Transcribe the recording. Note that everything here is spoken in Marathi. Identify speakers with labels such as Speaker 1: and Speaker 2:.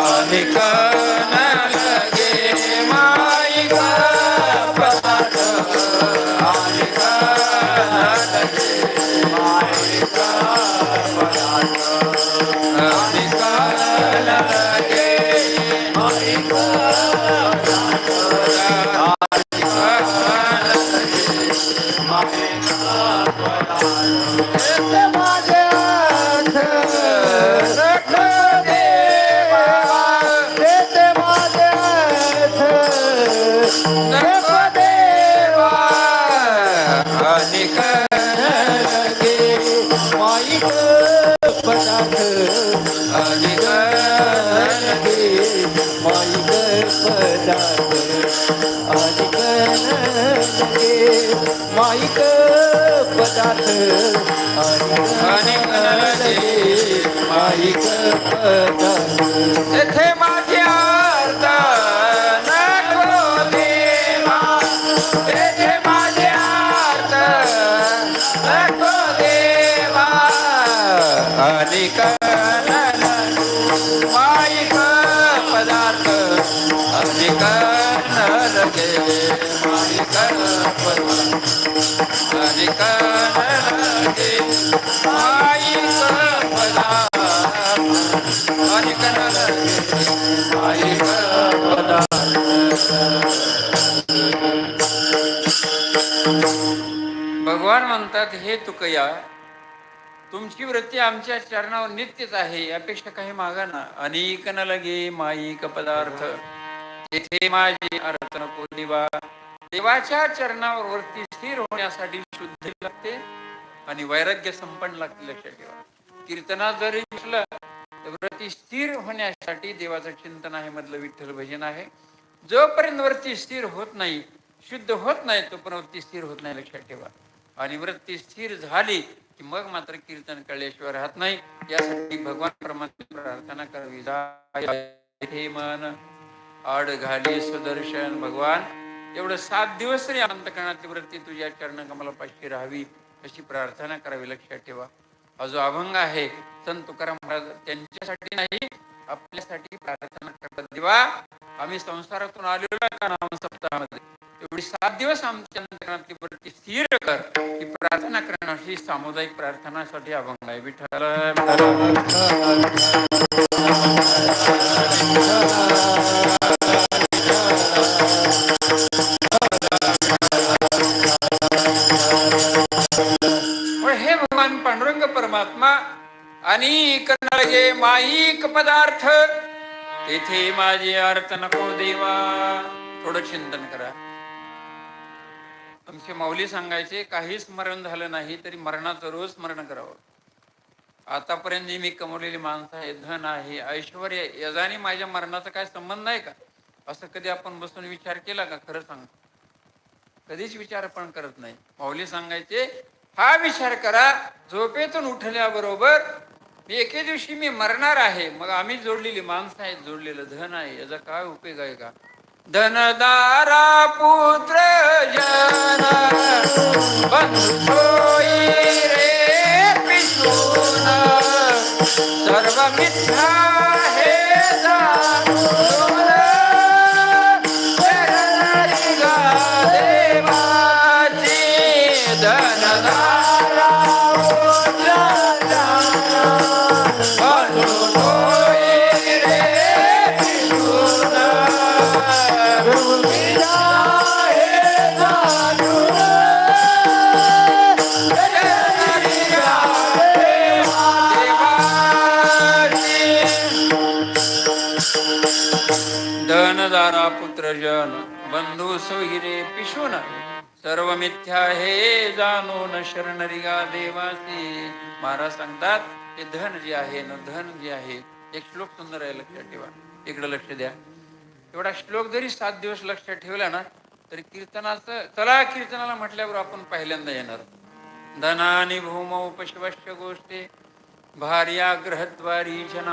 Speaker 1: अनिक न लगे माईक पदार्थ अनिक न लगे माईक पदार्थ अनिक न लगे माईक
Speaker 2: माईक पदार्थ
Speaker 1: अनिक
Speaker 2: माईक पदार्थ
Speaker 1: तेथे माझे अर्थ नको देवा तेथे माझे अर्थ नको देवा अनिक माईक पदार्थ अनिक न लगे माईक पदार्थ अनिक न लगे माईक पदार्थ अनिक न लगे माईक पदार्थ. भगवान म्हणतात, हे तुकया, तुमची वृत्ती आमच्या चरणावर नित्यच आहे, यापेक्षा काही मागा ना. अनिक न लगे माईक पदार्थ येथे माझे अर्थ नको देवा. देवाच्या चरणावर वरती स्थिर होण्यासाठी शुद्धी लागते आणि वैराग्य संपन्न लागते. लक्षात ठेवा, कीर्तनात जरी दिसलं तर वरती स्थिर होण्यासाठी देवाचं चिंतन आहे, मधलं विठ्ठल भजन आहे. जोपर्यंत वरती स्थिर होत नाही, शुद्ध होत नाही, तोपर्यंत वरती स्थिर होत नाही. लक्षात ठेवा. आणि वृत्ती स्थिर झाली की मग मात्र कीर्तन कळल्याशिवाय राहत नाही. यासाठी भगवान परमात्मा प्रार्थना करावी. हे मन आड घाली सुदर्शन. भगवान, एवढं 7 दिवस तरी अंतःकरणातली वृत्ती तुझ्या चरण कमलापाशी राहावी, अशी प्रार्थना करावी. लक्षात ठेवा, हा जो अभंग आहे संत तुकाराम महाराज त्यांच्यासाठी नाही, आपल्यासाठी प्रार्थना करतात. देवा, आम्ही संसारातून आलेलो का नाम सप्ताहामध्ये, एवढी 7 दिवस आमच्या अंतःकरणातली वृत्ती स्थिर कर, ही प्रार्थना करण्याची सामुदायिक प्रार्थनासाठी अभंग आहे. विठ्ठल हे भगवान पांडुरंग परमात्मा अनिक न लगे माईक पदार्थ तेथे माझे अर्थ नको देवा. थोडं चिंतन करा. आमचे माऊली सांगायचे, काही स्मरण झालं नाही तरी मरणाचं रोज स्मरण करावं. आतापर्यंत जी मी कमवलेली माणसं आहे, धन आहे, ऐश्वर, याजाने माझ्या मरणाचा काय संबंध आहे का, असं कधी आपण बसून विचार केला का? खरं सांग, कधीच विचार पण करत नाही. माऊली सांगायचे, हा विचार करा, झोपेतून उठल्याबरोबर एके दिवशी मी मरणार आहे, मग आम्ही जोडलेली माणसं आहेत, जोडलेलं धन आहे, याचा काय उपयोग आहे का? धनदारा पुत्र जन बंधू रे पिशून सर्व मिथ्या हे जाणून देवाची धनदारा पुत्र धनदारा पुत्र जन बंधू सोहिरे पिशून सर्व मिथ्या हे जाणून शरणरिगा देवासी. महाराज सांगतात, ते धन जे आहे ना, धन जे आहे, एक श्लोक सुंदर आहे, लक्षात ठेवा. इकडे लक्ष द्या. एवढा श्लोक जरी 7 दिवस लक्षात ठेवला ना, तरी कीर्तनाचं, चला कीर्तनाला म्हटल्यावर आपण पहिल्यांदा येणार. धनानी भूमौ पशवश्च गोष्टे भार्या ग्रहद्वारी जना